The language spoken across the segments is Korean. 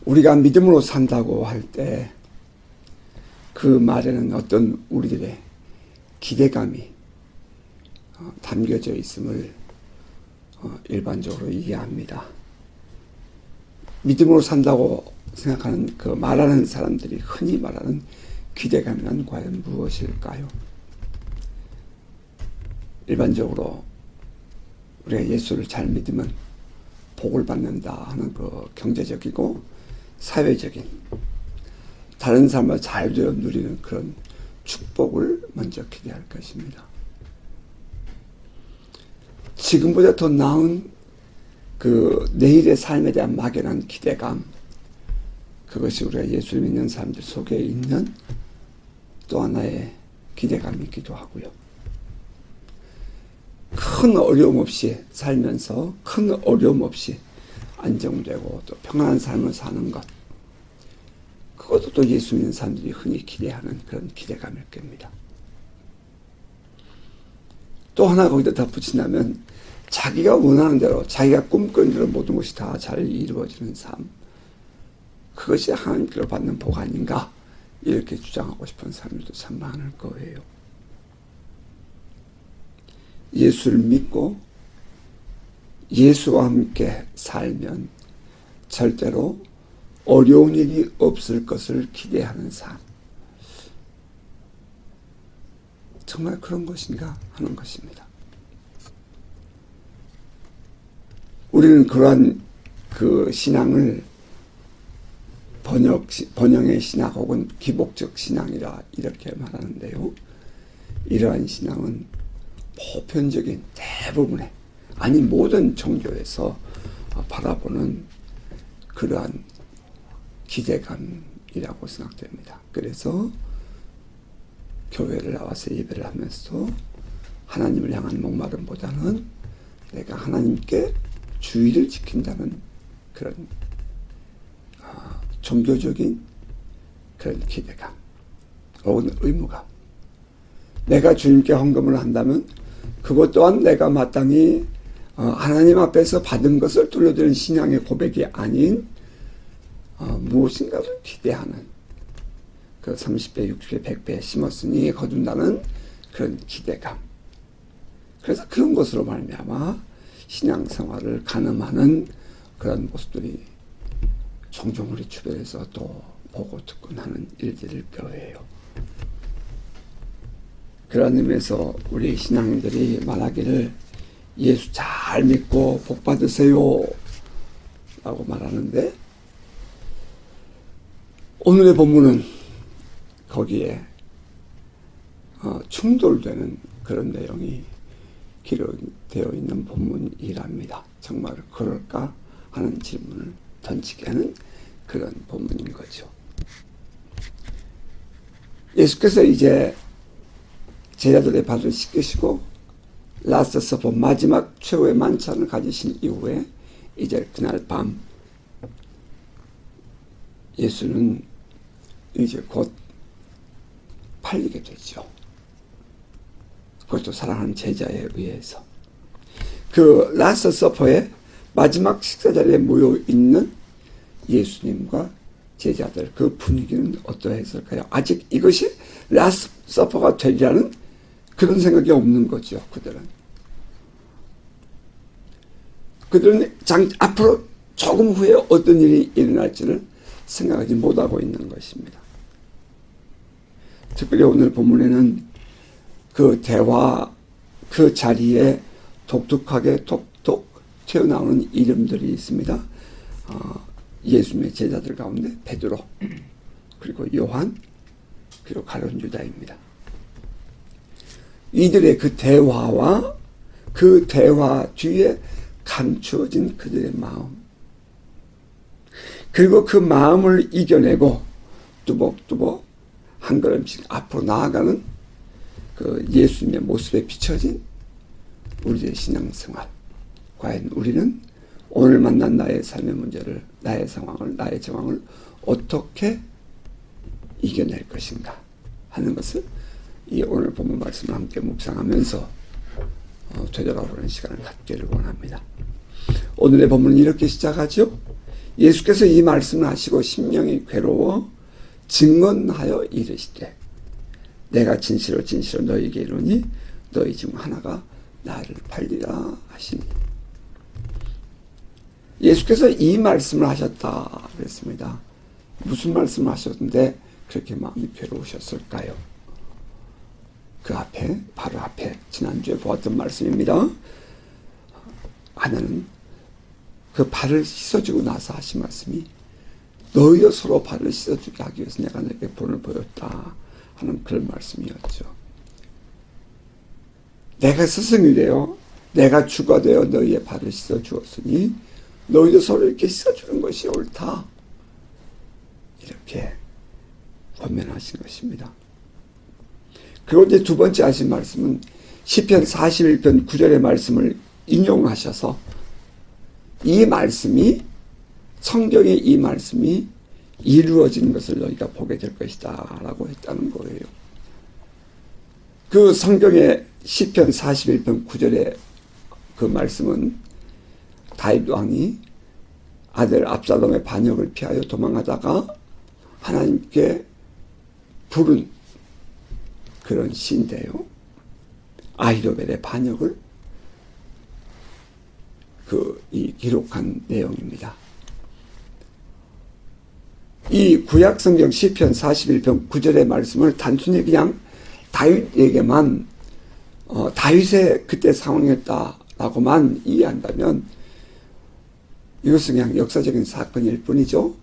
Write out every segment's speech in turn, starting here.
우리가 믿음으로 산다고 할 때 그 말에는 어떤 우리들의 기대감이 담겨져 있음을 일반적으로 이해합니다. 믿음으로 산다고 생각하는 그 말하는 사람들이 흔히 말하는 기대감이란 과연 무엇일까요? 일반적으로 우리가 예수를 잘 믿으면 복을 받는다 하는 그 경제적이고 사회적인 다른 사람과 잘 누리는 그런 축복을 먼저 기대할 것입니다. 지금보다 더 나은 그 내일의 삶에 대한 막연한 기대감, 그것이 우리가 예수를 믿는 사람들 속에 있는 또 하나의 기대감이기도 하고요. 큰 어려움 없이 살면서 큰 어려움 없이 안정되고 또 평안한 삶을 사는 것, 그것도 또 예수 믿는 사람들이 흔히 기대하는 그런 기대감일 겁니다. 또 하나 거기다 덧붙인다면 자기가 원하는 대로, 자기가 꿈꾸는 대로 모든 것이 다 잘 이루어지는 삶, 그것이 하나님께로 받는 복 아닌가, 이렇게 주장하고 싶은 사람들도 참 많을 거예요. 예수를 믿고 예수와 함께 살면 절대로 어려운 일이 없을 것을 기대하는 삶, 정말 그런 것인가 하는 것입니다. 우리는 그러한 그 신앙을 번영의 신앙 혹은 기복적 신앙이라 이렇게 말하는데요. 이러한 신앙은 보편적인 대부분의, 아니 모든 종교에서 바라보는 그러한 기대감이라고 생각됩니다. 그래서 교회를 나와서 예배를 하면서도 하나님을 향한 목마름보다는 내가 하나님께 주의를 지킨다는 그런 종교적인 그런 기대감 혹은 의무감, 내가 주님께 헌금을 한다면 그것 또한 내가 마땅히 하나님 앞에서 받은 것을 돌려드리는 신앙의 고백이 아닌 무엇인가를 기대하는, 그 30배, 60배, 100배 심었으니 거둔다는 그런 기대감. 그래서 그런 것으로 말미암아 신앙생활을 가늠하는 그런 모습들이 종종 우리 주변에서 또 보고 듣고 나는 일들일 거예요. 그런 의미에서 우리 신앙인들이 말하기를 예수 잘 믿고 복 받으세요 라고 말하는데, 오늘의 본문은 거기에 충돌되는 그런 내용이 기록되어 있는 본문이랍니다. 정말 그럴까 하는 질문을 던지게 하는 그런 본문인 거죠. 예수께서 이제 제자들의 발을 씻기시고 라스트 서퍼, 마지막 최후의 만찬을 가지신 이후에 이제 그날 밤 예수는 이제 곧 팔리게 되죠. 그것도 사랑하는 제자에 의해서. 그 라스트 서퍼의 마지막 식사 자리에 모여 있는 예수님과 제자들, 그 분위기는 어떠했을까요? 아직 이것이 라스트 서퍼가 되리라는 그런 생각이 없는 거죠. 그들은 앞으로 조금 후에 어떤 일이 일어날지를 생각하지 못하고 있는 것입니다. 특별히 오늘 본문에는 그 대화, 그 자리에 독특하게 톡톡 튀어나오는 이름들이 있습니다. 예수님의 제자들 가운데 베드로, 그리고 요한, 그리고 가룟 유다입니다. 이들의 그 대화와 그 대화 뒤에 감추어진 그들의 마음, 그리고 그 마음을 이겨내고 뚜벅뚜벅 한 걸음씩 앞으로 나아가는 그 예수님의 모습에 비춰진 우리의 신앙생활, 과연 우리는 오늘 만난 나의 삶의 문제를, 나의 상황을, 나의 정황을 어떻게 이겨낼 것인가 하는 것을 이 오늘 본문 말씀을 함께 묵상하면서 되돌아보는 시간을 갖기를 원합니다. 오늘의 본문은 이렇게 시작하죠. 예수께서 이 말씀을 하시고 심령이 괴로워 증언하여 이르시되 내가 진실로 진실로 너희에게 이르노니 너희 중 하나가 나를 팔리라 하시니. 예수께서 이 말씀을 하셨다 그랬습니다. 무슨 말씀을 하셨는데 그렇게 마음이 괴로우셨을까요? 그 앞에, 바로 앞에 지난주에 보았던 말씀입니다. 하나는 그 발을 씻어주고 나서 하신 말씀이 너희도 서로 발을 씻어주게 하기 위해서 내가 너에게 본을 보였다 하는 그런 말씀이었죠. 내가 스승이 되어 내가 주가 되어 너희의 발을 씻어주었으니 너희도 서로 이렇게 씻어주는 것이 옳다. 이렇게 권면하신 것입니다. 그리고 이제 두 번째 하신 말씀은 시편 41편 9절의 말씀을 인용하셔서 이 말씀이, 성경의 이 말씀이 이루어지는 것을 너희가 보게 될 것이다 라고 했다는 거예요. 그 성경의 시편 41편 9절의 그 말씀은 다윗 왕이 아들 압살롬의 반역을 피하여 도망하다가 하나님께 부른 그런 시인데요. 아히도벨의 반역을 기록한 내용입니다. 이 구약성경 시편 41편 9절의 말씀을 단순히 그냥 다윗에게만 다윗의 그때 상황이었다라고만 이해한다면 이것은 그냥 역사적인 사건일 뿐이죠.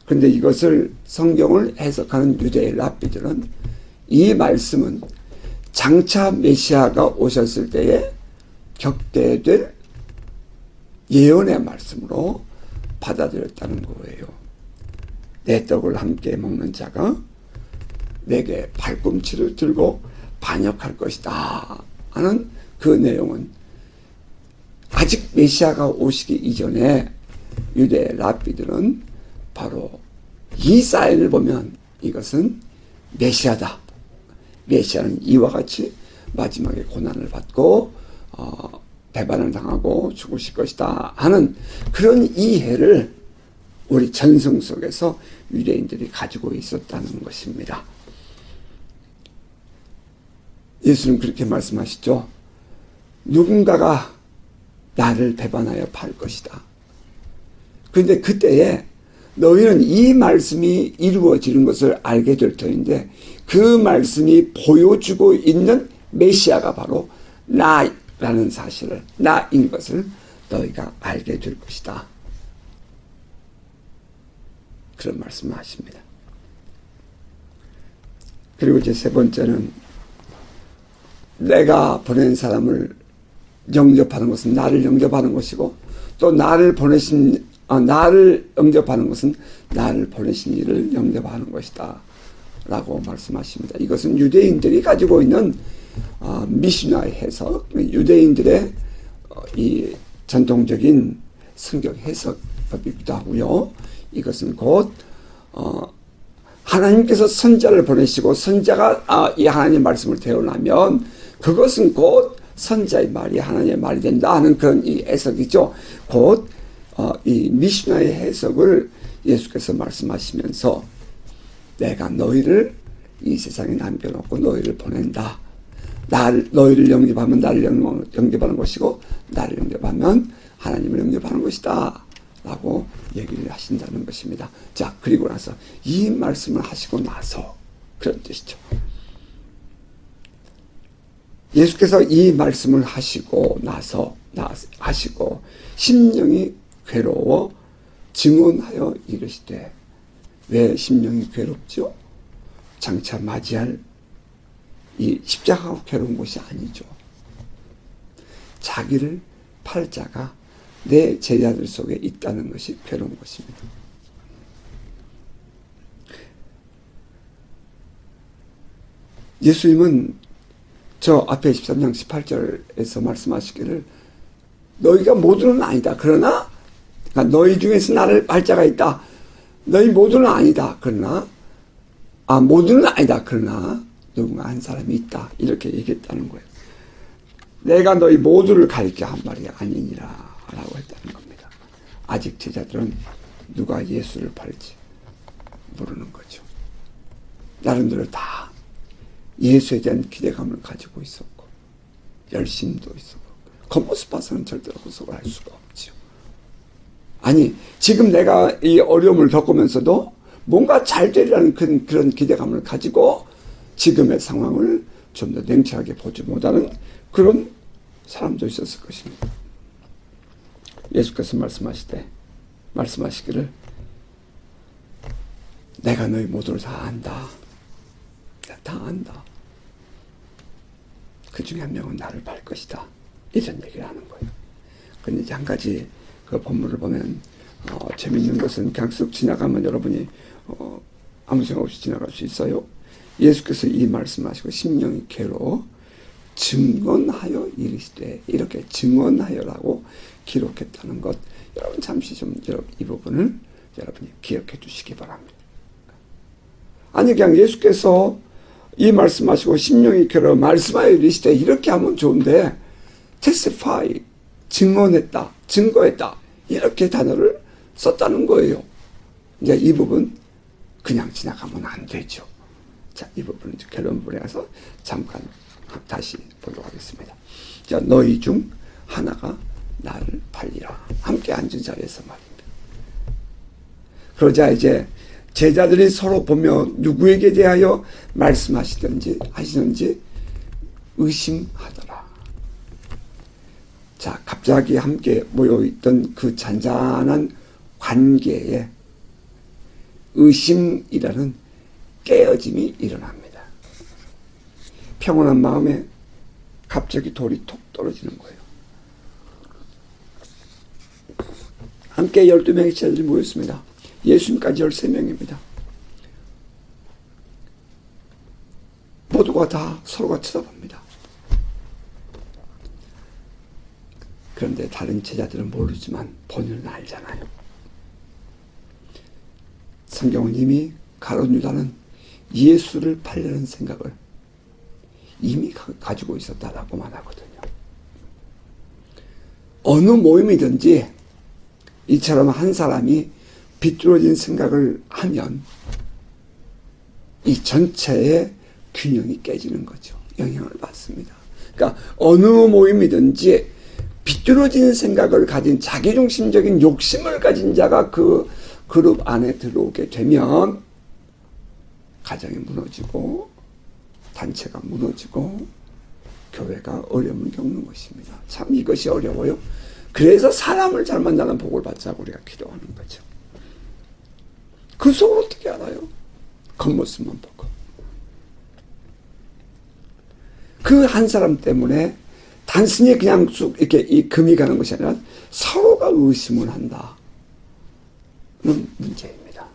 그런데 이것을 성경을 해석하는 유대의 랍비들은 이 말씀은 장차 메시아가 오셨을 때에 격대될 예언의 말씀으로 받아들였다는 거예요. 내 떡을 함께 먹는 자가 내게 발꿈치를 들고 반역할 것이다 하는 그 내용은 아직 메시아가 오시기 이전에 유대 랍비들은 바로 이 사인을 보면 이것은 메시아다. 메시아는 이와 같이 마지막에 고난을 받고 배반을 당하고 죽으실 것이다 하는 그런 이해를 우리 전성 속에서 유대인들이 가지고 있었다는 것입니다. 예수는 그렇게 말씀하시죠. 누군가가 나를 배반하여 팔 것이다. 그런데 그때에 너희는 이 말씀이 이루어지는 것을 알게 될 터인데 그 말씀이 보여주고 있는 메시아가 바로 나라는 사실을, 나인 것을 너희가 알게 될 것이다. 그런 말씀을 하십니다. 그리고 이제 세 번째는 내가 보낸 사람을 영접하는 것은 나를 영접하는 것이고 또 나를 영접하는 것은 나를 보내신 이를 영접하는 것이다 라고 말씀하십니다. 이것은 유대인들이 가지고 있는 미시나의 해석, 유대인들의 이 전통적인 성경 해석법이기도 하고요. 이것은 곧 하나님께서 선자를 보내시고 선자가 이 하나님의 말씀을 대언하면 그것은 곧 선자의 말이 하나님의 말이 된다 하는 그런 이 해석이죠. 곧 이 미시나의 해석을 예수께서 말씀하시면서 내가 너희를 이 세상에 남겨놓고 너희를 보낸다. 너희를 영접하면 나를 영접하는 것이고 나를 영접하면 하나님을 영접하는 것이다 라고 얘기를 하신다는 것입니다. 자, 그리고 나서 이 말씀을 하시고 나서 그런 뜻이죠. 예수께서 이 말씀을 하시고 나서 하시고 심령이 괴로워 증언하여 이르시되, 왜 심령이 괴롭죠? 장차 맞이할 이 십자가가 괴로운 것이 아니죠. 자기를 팔 자가 내 제자들 속에 있다는 것이 괴로운 것입니다. 예수님은 저 앞에 13장 18절에서 말씀하시기를 너희가 모두는 아니다. 그러나 너희 중에서 나를 팔 자가 있다. 너희 모두는 아니다. 그러나 모두는 아니다. 그러나 누군가 한 사람이 있다. 이렇게 얘기했다는 거예요. 내가 너희 모두를 가리켜 한 말이 아니니라 라고 했다는 겁니다. 아직 제자들은 누가 예수를 팔지 모르는 거죠. 나름대로 다 예수에 대한 기대감을 가지고 있었고 열심도 있었고 겉모습 봐서는 절대로 구속을 할 수가 없죠. 아니 지금 내가 이 어려움을 겪으면서도 뭔가 잘 되리라는 그런 기대감을 가지고 지금의 상황을 좀 더 냉철하게 보지 못하는 그런 사람도 있었을 것입니다. 예수께서 말씀하시기를 내가 너희 모두를 다 안다. 다 안다. 그 중에 한 명은 나를 팔 것이다. 이런 얘기를 하는 거예요. 그런데 이제 한 가지 그 본문을 보면 재밌는 것은 그냥 쓱 지나가면 여러분이 아무 생각 없이 지나갈 수 있어요. 예수께서 이 말씀하시고 심령이 괴로 증언하여 이르시되 이렇게 증언하여라고 기록했다는 것 여러분 잠시 좀 이 부분을 여러분이 기억해 주시기 바랍니다. 아니 그냥 예수께서 이 말씀하시고 심령이 괴로 말씀하여 이르시되 이렇게 하면 좋은데 testify 증언했다 증거했다 이렇게 단어를 썼다는 거예요. 이제 이 부분 그냥 지나가면 안 되죠. 자, 이 부분은 결론부에 가서 잠깐 다시 보도록 하겠습니다. 자, 너희 중 하나가 나를 팔리라. 함께 앉은 자리에서 말입니다. 그러자 이제 제자들이 서로 보며 누구에게 대하여 말씀하시든지 하시는지 의심하더라. 자, 갑자기 함께 모여있던 그 잔잔한 관계에 의심이라는 깨어짐이 일어납니다. 평온한 마음에 갑자기 돌이 톡 떨어지는 거예요. 함께 12명의 제자들이 모였습니다. 예수님까지 13명입니다. 모두가 다 서로가 쳐다봅니다. 그런데 다른 제자들은 모르지만 본인은 알잖아요. 성경은 이미 가룟 유다는 예수를 팔려는 생각을 이미 가지고 있었다라고만 하거든요. 어느 모임이든지 이처럼 한 사람이 비뚤어진 생각을 하면 이 전체의 균형이 깨지는 거죠. 영향을 받습니다. 그러니까 어느 모임이든지 비뚤어진 생각을 가진 자기중심적인 욕심을 가진 자가 그 그룹 안에 들어오게 되면 가정이 무너지고 단체가 무너지고 교회가 어려움을 겪는 것입니다. 참 이것이 어려워요. 그래서 사람을 잘 만나는 복을 받자고 우리가 기도하는 거죠. 그 속을 어떻게 알아요? 겉모습만 보고. 그 한 사람 때문에 단순히 그냥 쑥 이렇게 이 금이 가는 것이 아니라 서로가 의심을 한다는 문제입니다.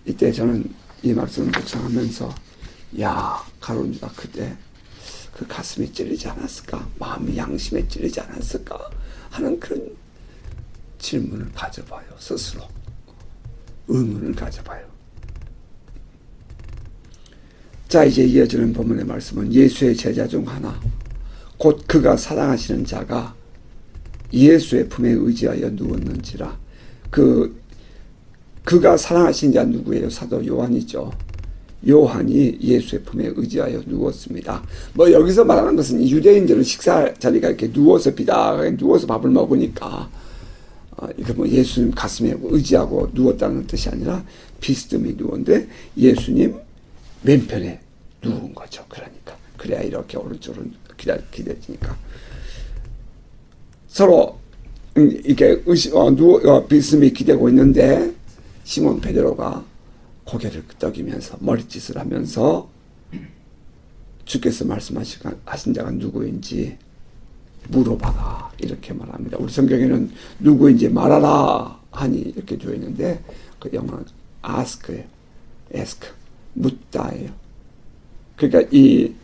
이때 저는 이 말씀을 묵상하면서 가룟 유다 그때 그 가슴이 찔리지 않았을까? 마음이 양심에 찔리지 않았을까? 하는 그런 질문을 가져봐요. 스스로. 의문을 가져봐요. 자, 이제 이어지는 본문의 말씀은 예수의 제자 중 하나, 곧 그가 사랑하시는 자가 예수의 품에 의지하여 누웠는지라. 그가 사랑하신 자 누구예요? 사도 요한이죠. 요한이 예수의 품에 의지하여 누웠습니다. 뭐 여기서 말하는 것은 유대인들은 식사 자리가 이렇게 누워서 비다하게 누워서 밥을 먹으니까 이렇게 뭐 예수님 가슴에 의지하고 누웠다는 뜻이 아니라 비스듬히 누웠는데 예수님 왼편에 누운 거죠. 그러니까 그래야 이렇게 오른쪽으로 기대지니까 서로 이렇게 비스듬히 기대고 있는데 시몬 베드로가 고개를 끄덕이면서 머리짓을 하면서 주께서 말씀하신 자가 누구인지 물어봐라 이렇게 말합니다. 우리 성경에는 누구인지 말하라 하니 이렇게 되어 있는데 그 영어는 ask예요. ask 묻다예요. 그러니까 이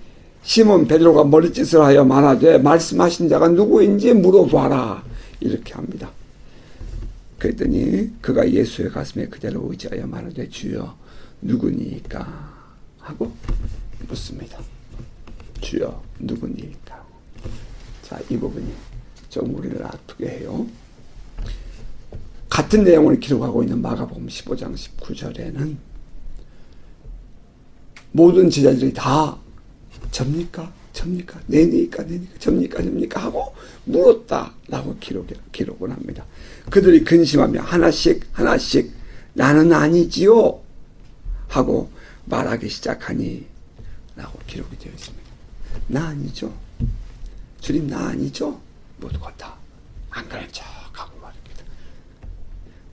시몬 베드로가 머리짓을 하여 말하되 말씀하신 자가 누구인지 물어봐라 이렇게 합니다. 그랬더니 그가 예수의 가슴에 그대로 의지하여 말하되 주여 누구니까 하고 묻습니다. 주여 누구니까. 자, 이 부분이 좀 우리를 아프게 해요. 같은 내용을 기록하고 있는 마가복음 15장 19절에는 모든 제자들이 다 접니까? 접니까? 내니까? 접니까? 하고 물었다라고 기록을 합니다. 그들이 근심하며 하나씩 나는 아니지요 하고 말하기 시작하니 라고 기록이 되어 있습니다. 나 아니죠? 주님 나 아니죠? 모두가 다 안 그런 척하고 말입니다.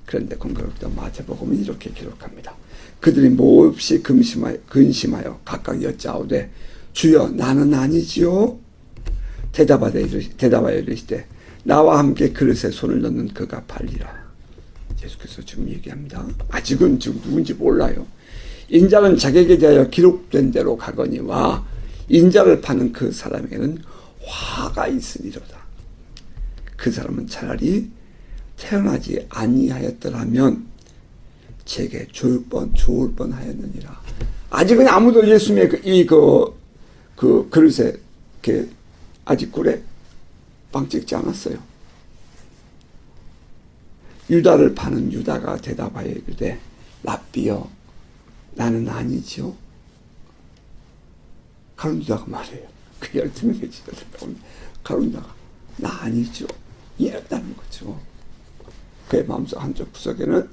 그런데 공교롭게도 마태복음은 이렇게 기록합니다. 그들이 몹시 근심하여 각각 여짜오되 주여 나는 아니지요? 대답하여 이르시되 나와 함께 그릇에 손을 넣는 그가 팔리라. 예수께서 지금 얘기합니다. 아직은 지금 누군지 몰라요. 인자는 자기에게 대하여 기록된 대로 가거니와 인자를 파는 그 사람에게는 화가 있으리로다. 그 사람은 차라리 태어나지 아니하였더라면 제게 좋을 뻔하였느니라. 아직은 아무도 예수님의 그 그릇에 이렇게 아직 꿀에 빵 찍지 않았어요. 유다를 파는 유다가 대답하여 이르되 랍비여 나는 아니지요. 가룟 유다가 말해요. 그 12명의 제자들 가운데 가룟 유다가 나 아니죠. 이랬다는 거죠. 그의 마음속 한쪽 구석에는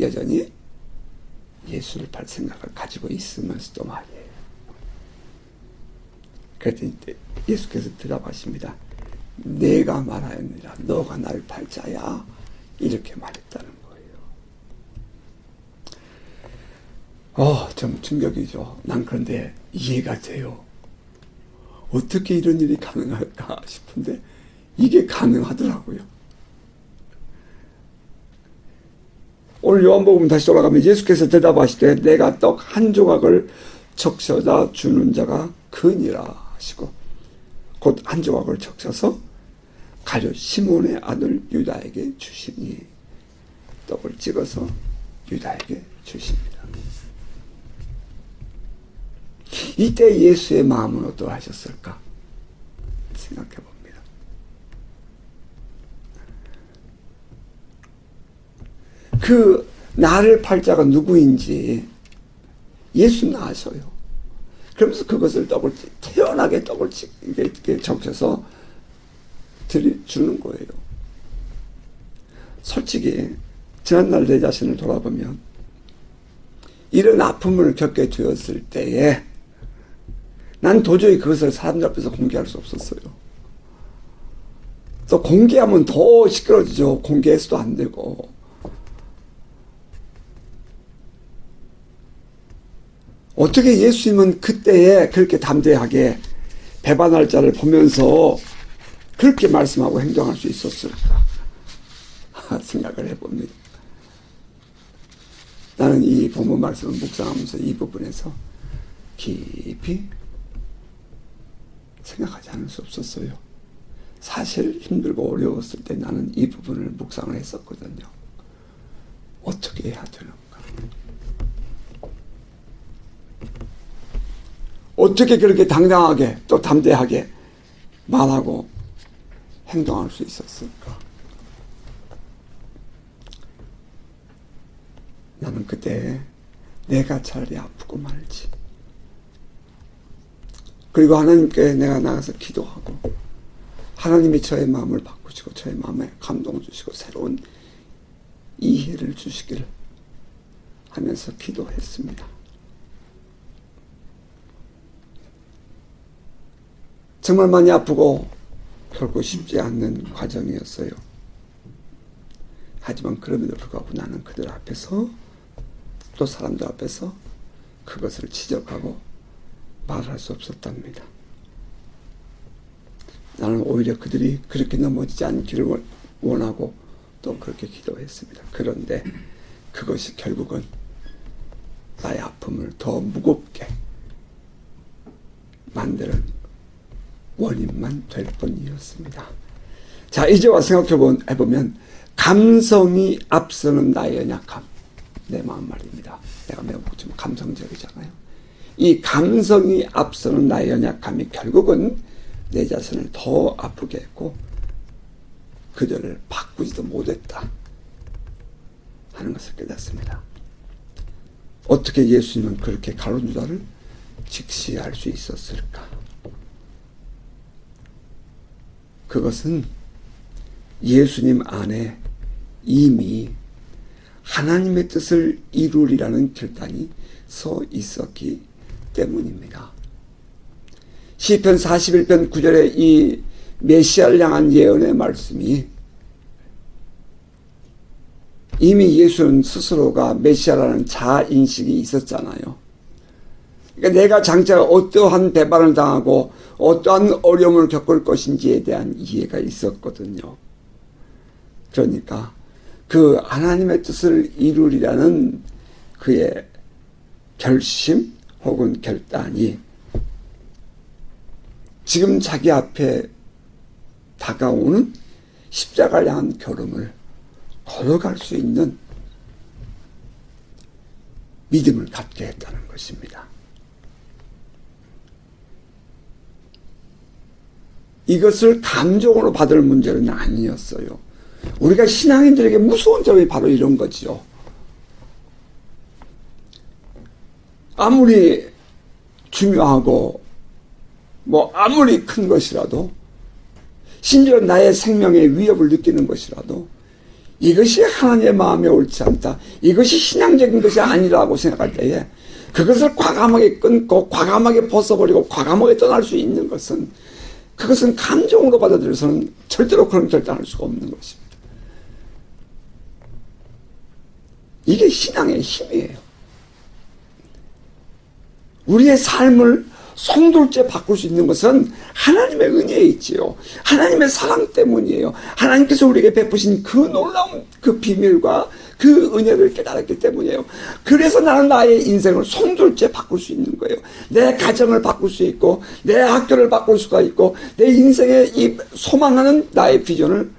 여전히 예수를 팔 생각을 가지고 있으면서도 말이에요. 그랬더니 예수께서 대답하십니다. 내가 말하였느니라. 너가 날 팔 자야. 이렇게 말했다는 거예요. 좀 충격이죠. 난 그런데 이해가 돼요. 어떻게 이런 일이 가능할까 싶은데 이게 가능하더라고요. 오늘 요한복음 다시 돌아가면 예수께서 대답하시되 내가 떡 한 조각을 적셔다 주는 자가 그니라 하시고 곧 한 조각을 적셔서 가룟 시몬의 아들 유다에게 주시니 떡을 찍어서 유다에게 주십니다. 이때 예수의 마음은 어떠하셨을까 생각해 봅니다. 그 나를 팔 자가 누구인지 예수는 아셔요. 그러면서 그것을 태연하게 떡을 이렇게 적셔서 주는 거예요. 솔직히 지난날 내 자신을 돌아보면 이런 아픔을 겪게 되었을 때에 난 도저히 그것을 사람들 앞에서 공개할 수 없었어요. 또 공개하면 더 시끄러지죠. 공개해서도 안 되고. 어떻게 예수님은 그때에 그렇게 담대하게 배반할 자를 보면서 그렇게 말씀하고 행동할 수 있었을까 생각을 해봅니다. 나는 이 본문 말씀을 묵상하면서 이 부분에서 깊이 생각하지 않을 수 없었어요. 사실 힘들고 어려웠을 때 나는 이 부분을 묵상을 했었거든요. 어떻게 해야 되는가? 어떻게 그렇게 당당하게 또 담대하게 말하고 행동할 수 있었을까? 나는 그때 내가 차라리 아프고 말지. 그리고 하나님께 내가 나가서 기도하고 하나님이 저의 마음을 바꾸시고 저의 마음에 감동을 주시고 새로운 이해를 주시기를 하면서 기도했습니다. 정말 많이 아프고 결코 쉽지 않는 과정이었어요. 하지만 그럼에도 불구하고 나는 그들 앞에서 또 사람들 앞에서 그것을 지적하고 말할 수 없었답니다. 나는 오히려 그들이 그렇게 넘어지지 않기를 원하고 또 그렇게 기도했습니다. 그런데 그것이 결국은 나의 아픔을 더 무겁게 만드는 원인만 될 뿐이었습니다. 자, 이제 와 생각해보면 감성이 앞서는 나의 연약함. 내 마음 말입니다. 내가 매우 좀 감성적이잖아요. 이 감성이 앞서는 나의 연약함이 결국은 내 자신을 더 아프게 했고 그들을 바꾸지도 못했다. 하는 것을 깨닫습니다. 어떻게 예수님은 그렇게 가룟 유다를 직시할 수 있었을까? 그것은 예수님 안에 이미 하나님의 뜻을 이루리라는 결단이 서 있었기 때문입니다. 시편 41편 9절에 이 메시아를 향한 예언의 말씀이 이미 예수는 스스로가 메시아라는 자아인식이 있었잖아요. 그러니까 내가 장차 어떠한 배반을 당하고 어떠한 어려움을 겪을 것인지에 대한 이해가 있었거든요. 그러니까 그 하나님의 뜻을 이루리라는 그의 결심 혹은 결단이 지금 자기 앞에 다가오는 십자가를 향한 걸음을 걸어갈 수 있는 믿음을 갖게 했다는 것입니다. 이것을 감정으로 받을 문제는 아니었어요. 우리가 신앙인들에게 무서운 점이 바로 이런 거지요. 아무리 중요하고 아무리 큰 것이라도, 심지어 나의 생명에 위협을 느끼는 것이라도 이것이 하나님의 마음에 옳지 않다, 이것이 신앙적인 것이 아니라고 생각할 때에 그것을 과감하게 끊고 과감하게 벗어버리고 과감하게 떠날 수 있는 것은, 그것은 감정으로 받아들여서는 절대로 그런 결단할 수가 없는 것입니다. 이게 신앙의 힘이에요. 우리의 삶을 송돌째 바꿀 수 있는 것은 하나님의 은혜에 있지요. 하나님의 사랑 때문이에요. 하나님께서 우리에게 베푸신 그 놀라운 그 비밀과 그 은혜를 깨달았기 때문이에요. 그래서 나는 나의 인생을 송돌째 바꿀 수 있는 거예요. 내 가정을 바꿀 수 있고, 내 학교를 바꿀 수가 있고, 내 인생의 이 소망하는 나의 비전을,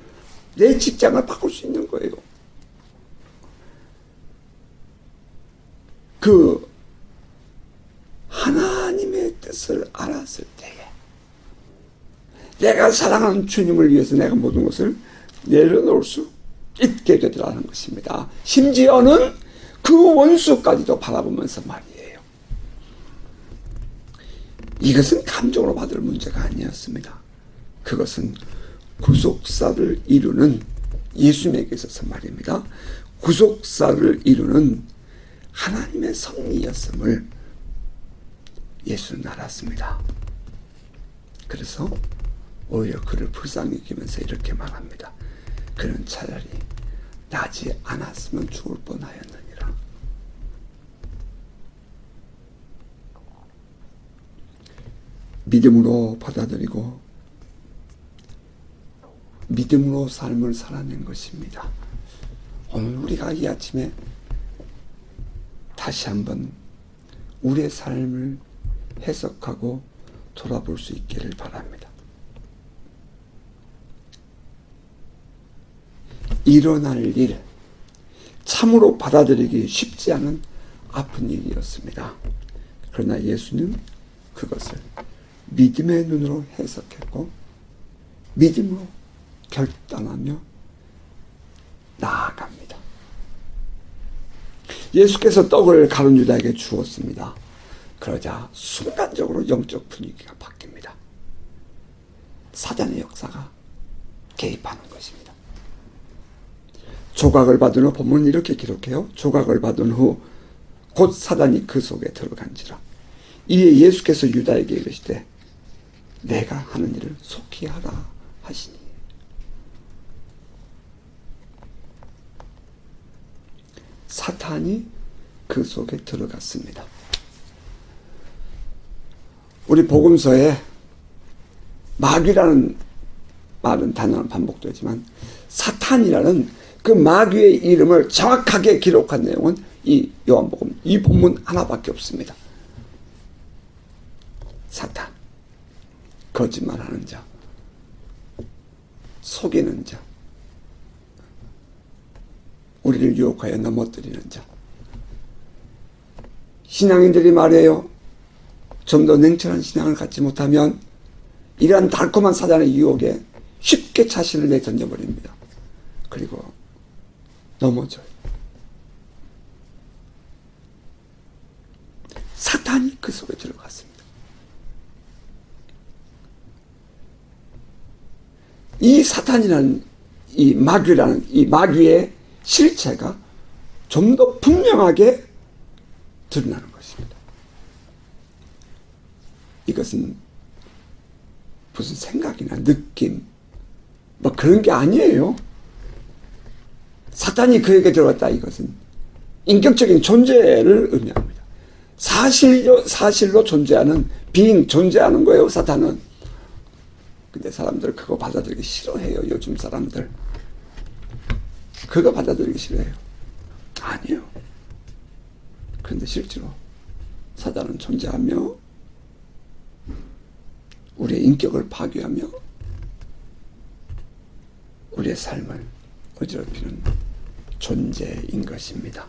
내 직장을 바꿀 수 있는 거예요. 그 하나님의 뜻을 알았을 때에 내가 사랑하는 주님을 위해서 내가 모든 것을 내려놓을 수 있게 되더라는 것입니다. 심지어는 그 원수까지도 바라보면서 말이에요. 이것은 감정으로 받을 문제가 아니었습니다. 그것은 구속사를 이루는, 예수님에게 있어서 말입니다, 구속사를 이루는 하나님의 섭리였음을 예수는 알았습니다. 그래서 오히려 그를 불쌍히 여기면서 이렇게 말합니다. 그는 차라리 나지 않았으면 죽을 뻔하였느니라. 믿음으로 받아들이고 믿음으로 삶을 살아낸 것입니다. 오늘 우리가 이 아침에 다시 한번 우리의 삶을 해석하고 돌아볼 수 있기를 바랍니다. 일어날 일, 참으로 받아들이기 쉽지 않은 아픈 일이었습니다. 그러나 예수는 그것을 믿음의 눈으로 해석했고 믿음으로 결단하며 나아갑니다. 예수께서 떡을 가룟 유다에게 주었습니다. 그러자 순간적으로 영적 분위기가 바뀝니다. 사단의 역사가 개입하는 것입니다. 조각을 받은 후, 본문은 이렇게 기록해요. 조각을 받은 후 곧 사단이 그 속에 들어간지라. 이에 예수께서 유다에게 이르시되 내가 하는 일을 속히 하라 하시니. 사탄이 그 속에 들어갔습니다. 우리 복음서에 마귀라는 말은 단어는 반복되지만 사탄이라는 그 마귀의 이름을 정확하게 기록한 내용은 이 요한복음, 이 본문 하나밖에 없습니다. 사탄, 거짓말하는 자, 속이는 자, 우리를 유혹하여 넘어뜨리는 자. 신앙인들이 말해요. 좀 더 냉철한 신앙을 갖지 못하면 이러한 달콤한 사단의 유혹에 쉽게 자신을 내던져버립니다. 그리고 넘어져요. 사탄이 그 속에 들어갔습니다. 이 사탄이라는 이 마귀라는 이 마귀의 실체가 좀 더 분명하게 드러나는 것입니다. 이것은 무슨 생각이나 느낌 뭐 그런 게 아니에요. 사탄이 그에게 들어갔다. 이것은 인격적인 존재를 의미합니다. 사실로 존재하는 being, 존재하는 거예요. 사탄은. 근데 사람들 그거 받아들이기 싫어해요. 요즘 사람들 그거 받아들이기 싫어해요. 아니요. 그런데 실제로 사단은 존재하며 우리의 인격을 파괴하며 우리의 삶을 어지럽히는 존재인 것입니다.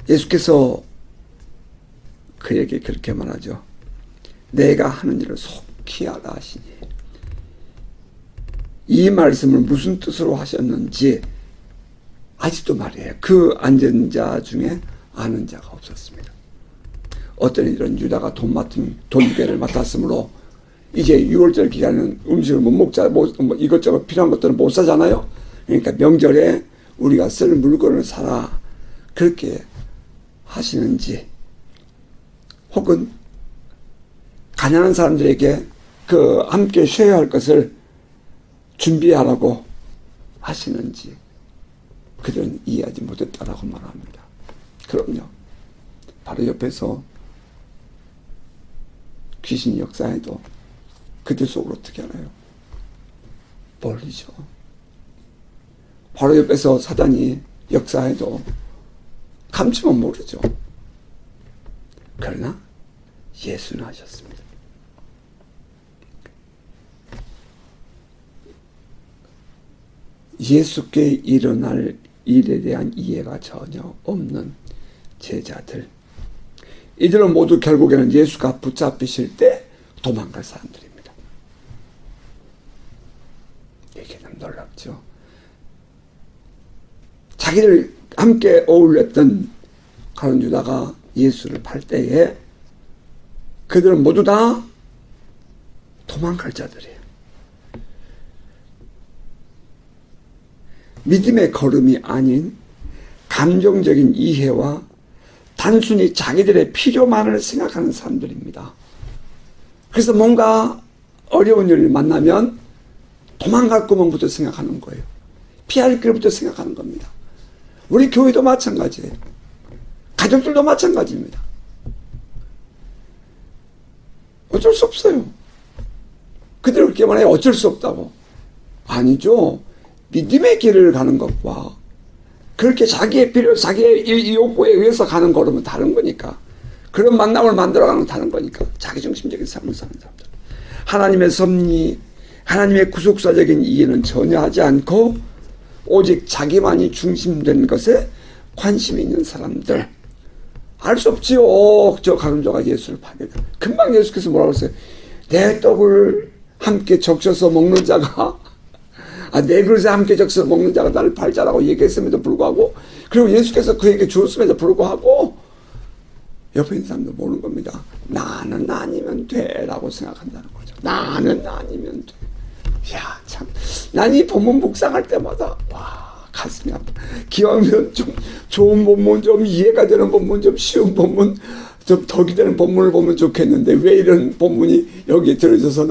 예수께서 그에게 그렇게 말하죠. 내가 하는 일을 속히 하라 하시니. 이 말씀을 무슨 뜻으로 하셨는지 아직도 말이에요. 그 앉은 자 중에 아는 자가 없었습니다. 어떤 이들은 유다가 돈 무게를 맡았으므로 이제 6월절 기간은 음식을 못 먹자, 뭐 이것저것 필요한 것들은 못 사잖아요. 그러니까 명절에 우리가 쓸 물건을 사라. 그렇게 하시는지, 혹은 가난한 사람들에게 그 함께 쉬어야 할 것을 준비하라고 하시는지 그들은 이해하지 못했다라고 말합니다. 그럼요. 바로 옆에서 귀신 역사에도 그들 속을 어떻게 알아요? 모르죠. 바로 옆에서 사단이 역사에도 감추면 모르죠. 그러나 예수는 하셨습니다. 예수께 일어날 일에 대한 이해가 전혀 없는 제자들, 이들은 모두 결국에는 예수가 붙잡히실 때 도망갈 사람들입니다. 이게 참 놀랍죠. 자기를 함께 어울렸던 가룟 유다가 예수를 팔 때에 그들은 모두 다 도망갈 자들이에요. 믿음의 걸음이 아닌 감정적인 이해와 단순히 자기들의 필요만을 생각하는 사람들입니다. 그래서 뭔가 어려운 일을 만나면 도망갈 구멍부터 생각하는 거예요. 피할 길부터 생각하는 겁니다. 우리 교회도 마찬가지예요. 가족들도 마찬가지입니다. 어쩔 수 없어요. 그들 그렇게 말해요. 어쩔 수 없다고. 아니죠. 믿음의 길을 가는 것과 그렇게 자기의 필요, 자기의 욕구에 의해서 가는 걸음은 다른 거니까. 그런 만남을 만들어가는 건 다른 거니까. 자기중심적인 삶을 사는 사람들. 하나님의 섭리, 하나님의 구속사적인 이해는 전혀 하지 않고 오직 자기만이 중심된 것에 관심이 있는 사람들. 알 수 없지요. 저 가룟유다가 예수를 파괴해. 금방 예수께서 뭐라고 했어요? 내 떡을 함께 적셔서 먹는 자가 내 그릇에 함께 적셔서 먹는 자가 나를 팔자라고 얘기했음에도 불구하고, 그리고 예수께서 그에게 주었음에도 불구하고 옆에 있는 사람도 모르는 겁니다. 나는 아니면 돼라고 생각한다는 거죠. 나는 아니면 돼. 야, 참, 난 이 본문 묵상할 때마다 와, 가슴이 아파. 기왕이면 좀 좋은 본문, 좀 이해가 되는 본문, 좀 쉬운 본문, 좀 덕이 되는 본문을 보면 좋겠는데 왜 이런 본문이 여기에 들어있어서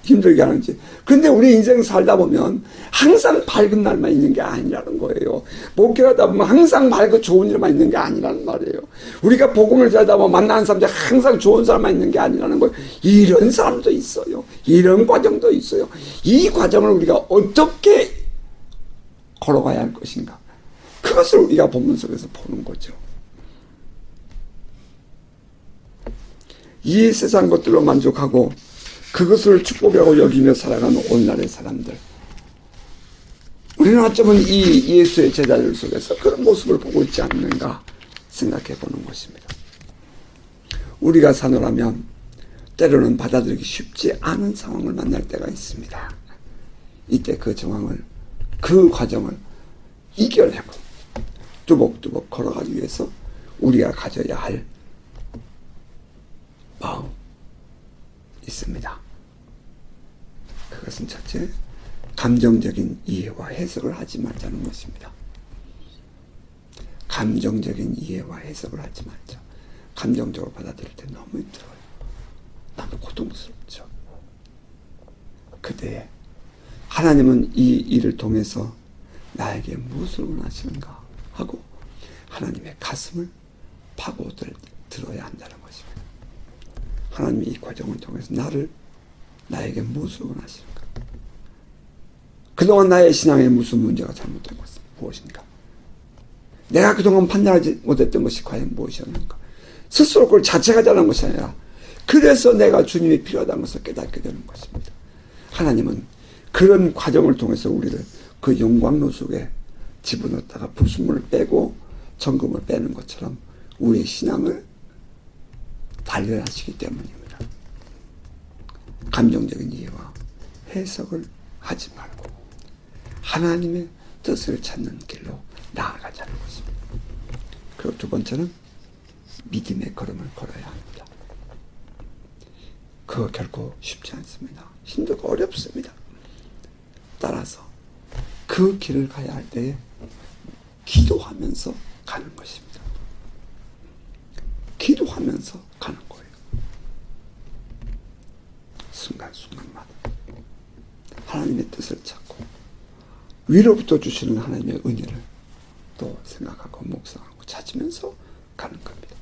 힘들게 하는지. 근데 우리 인생 살다 보면 항상 밝은 날만 있는 게 아니라는 거예요. 목회하다 보면 항상 밝고 좋은 일만 있는 게 아니라는 말이에요. 우리가 복음을 전하다 보면 만나는 사람들 항상 좋은 사람만 있는 게 아니라는 거예요. 이런 사람도 있어요. 이런 과정도 있어요. 이 과정을 우리가 어떻게 걸어가야 할 것인가. 그것을 우리가 본문 속에서 보는 거죠. 이 세상 것들로 만족하고 그것을 축복이라고 여기며 살아가는 오늘날의 사람들. 우리는 어쩌면 이 예수의 제자들 속에서 그런 모습을 보고 있지 않는가 생각해 보는 것입니다. 우리가 사노라면 때로는 받아들이기 쉽지 않은 상황을 만날 때가 있습니다. 이때 그 정황을, 그 과정을 이겨내고 뚜벅뚜벅 걸어가기 위해서 우리가 가져야 할 있습니다. 그것은 첫째, 감정적인 이해와 해석을 하지 말자는 것입니다. 감정적인 이해와 해석을 하지 말자. 감정적으로 받아들일 때 너무 힘들어요. 너무 고통스럽죠. 그때 하나님은 이 일을 통해서 나에게 무엇을 원하시는가 하고 하나님의 가슴을 파고들어야 한다는 것입니다. 하나님이 이 과정을 통해서 나에게 무엇을 원하시는가? 그동안 나의 신앙에 무슨 문제가 잘못된 것은 무엇인가? 내가 그동안 판단하지 못했던 것이 과연 무엇이었는가? 스스로 그걸 자책하자는 것이 아니라 그래서 내가 주님이 필요하다는 것을 깨닫게 되는 것입니다. 하나님은 그런 과정을 통해서 우리를 그 영광로 속에 집어넣다가 불순물을 빼고 정금을 빼는 것처럼 우리의 신앙을 단련하시기 때문입니다. 감정적인 이해와 해석을 하지 말고 하나님의 뜻을 찾는 길로 나아가자는 것입니다. 그리고 두 번째는 믿음의 걸음을 걸어야 합니다. 그거 결코 쉽지 않습니다. 힘들고 어렵습니다. 따라서 그 길을 가야 할 때에 기도하면서 가는 것입니다. 기도하면서 가는 거예요. 순간순간마다 하나님의 뜻을 찾고 위로부터 주시는 하나님의 은혜를 또 생각하고 묵상하고 찾으면서 가는 겁니다.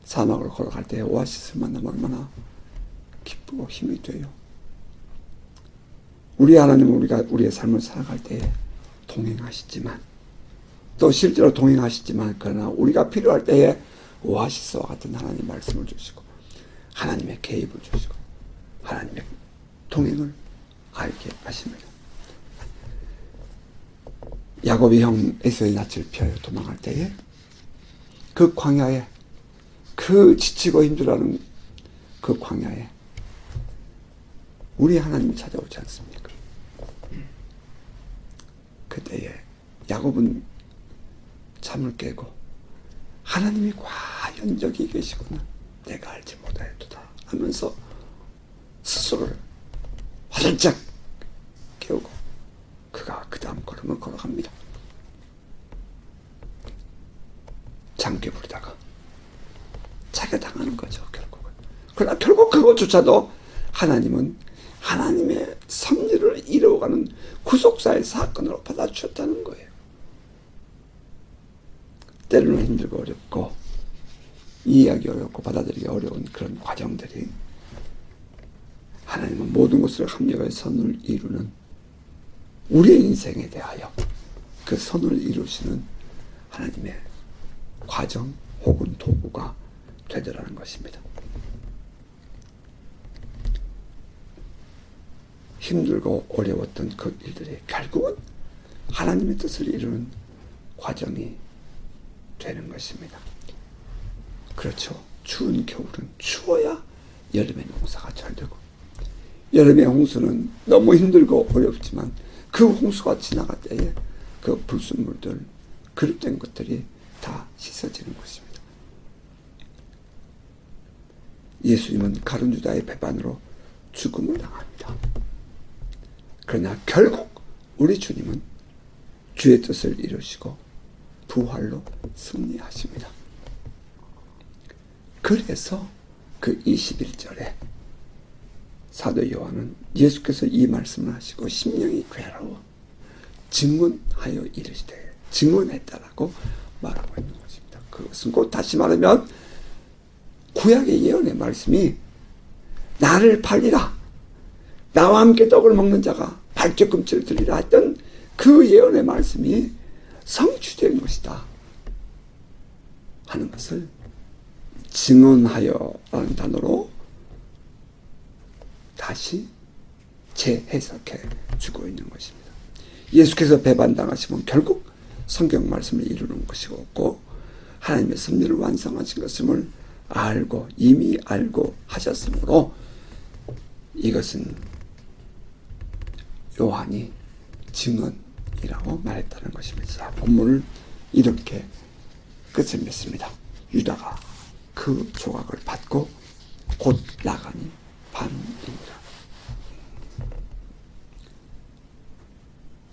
사막을 걸어갈 때 오아시스를 만나면 얼마나 기쁘고 힘이 돼요. 우리 하나님은 우리가 우리의 삶을 살아갈 때에 동행하시지만 또 실제로 동행하시지만 그러나 우리가 필요할 때에 오아시스와 같은 하나님의 말씀을 주시고 하나님의 개입을 주시고 하나님의 동행을 알게 하십니다. 야곱이 형 에서의 낯을 피하여 도망할 때에 그 광야에 그 지치고 힘들어하는 그 광야에 우리 하나님이 찾아오지 않습니까? 그때에 야곱은 잠을 깨고 하나님이 과연 여기 계시구나 내가 알지 못하였도다 하면서 스스로를 화들짝 깨우고 그가 그 다음 걸음을 걸어갑니다. 잠깨 부리다가 자기가 당하는 거죠, 결국은. 그러나 결국 그것조차도 하나님은 하나님의 섭리를 이루어가는 구속사의 사건으로 받아주셨다는 거예요. 때로는 힘들고 어렵고 이해하기 어렵고 받아들이기 어려운 그런 과정들이 하나님은 모든 것을 합력하여 선을 이루는 우리의 인생에 대하여 그 선을 이루시는 하나님의 과정 혹은 도구가 되더라는 것입니다. 힘들고 어려웠던 그 일들이 결국은 하나님의 뜻을 이루는 과정이 되는 것입니다. 그렇죠. 추운 겨울은 추워야 여름의 농사가 잘 되고 여름의 홍수는 너무 힘들고 어렵지만 그 홍수가 지나갈 때에 그 불순물들, 그릇된 것들이 다 씻어지는 것입니다. 예수님은 가룟 유다의 배반으로 죽음을 당합니다. 그러나 결국 우리 주님은 주의 뜻을 이루시고 부활로 승리하십니다. 그래서 그 21절에 사도 요한은 예수께서 이 말씀을 하시고 심령이 괴로워 증언하여 이르시되 증언했다라고 말하고 있는 것입니다. 그것은 곧 다시 말하면 구약의 예언의 말씀이 나를 팔리라 나와 함께 떡을 먹는 자가 발뒤꿈치를 들리라 했던 그 예언의 말씀이 성취된 것이다 하는 것을 증언하여라는 단어로 다시 재해석해 주고 있는 것입니다. 예수께서 배반당하시면 결국 성경 말씀을 이루는 것이고 하나님의 섭리를 완성하신 것임을 알고 이미 알고 하셨으므로 이것은 요한이 증언이라고 말했다는 것입니다. 자, 본문을 이렇게 끝을 맺습니다. 유다가 그 조각을 받고 곧 나가니 밤이니라.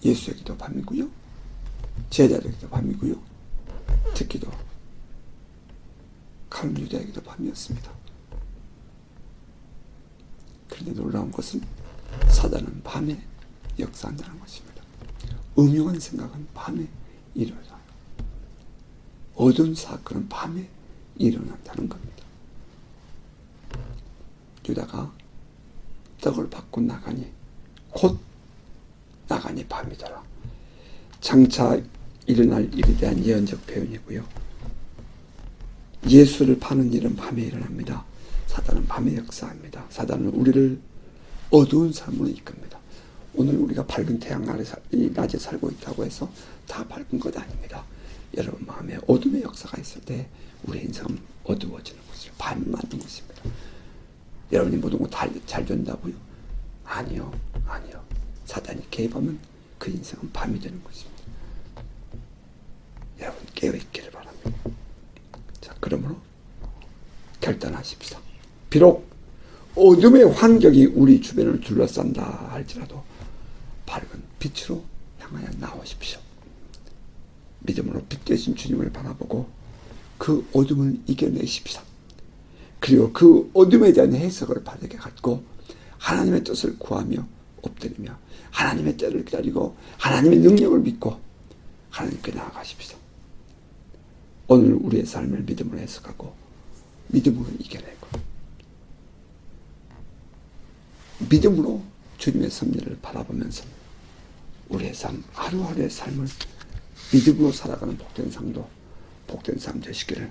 예수에게도 밤이고요, 제자들에게도 밤이고요, 특히도 가룟 유다에게도 밤이었습니다. 그런데 놀라운 것은 사단은 밤에 역사한다는 것입니다. 음흉한 생각은 밤에 일어나요. 어두운 사건은 밤에 일어난다는 겁니다. 유다가 떡을 받고 나가니 곧 나가니 밤이더라. 장차 일어날 일에 대한 예언적 표현이고요. 예수를 파는 일은 밤에 일어납니다. 사단은 밤에 역사합니다. 사단은 우리를 어두운 삶으로 이끕니다. 오늘 우리가 밝은 태양 아래 이 낮에 살고 있다고 해서 다 밝은 것 아닙니다. 여러분 마음에 어둠의 역사가 있을 때 우리 인생은 어두워지는 것입니다. 밤이 맞는 것입니다. 여러분이 모든 거 잘 된다고요? 아니요. 사단이 개입하면 그 인생은 밤이 되는 것입니다. 여러분 깨어있기를 바랍니다. 자, 그러므로 결단하십시다. 비록 어둠의 환경이 우리 주변을 둘러싼다 할지라도 밝은 빛으로 향하여 나오십시오. 믿음으로 빛 되신 주님을 바라보고 그 어둠을 이겨내십시다. 그리고 그 어둠에 대한 해석을 바르게 갖고 하나님의 뜻을 구하며 엎드리며 하나님의 때를 기다리고 하나님의 능력을 믿고 하나님께 나아가십시다. 오늘 우리의 삶을 믿음으로 해석하고 믿음으로 이겨내고 믿음으로 주님의 섭리를 바라보면서 우리의 삶, 하루하루의 삶을 믿음으로 살아가는 복된 삶 되시기를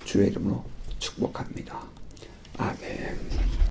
주의 이름으로 축복합니다. 아멘.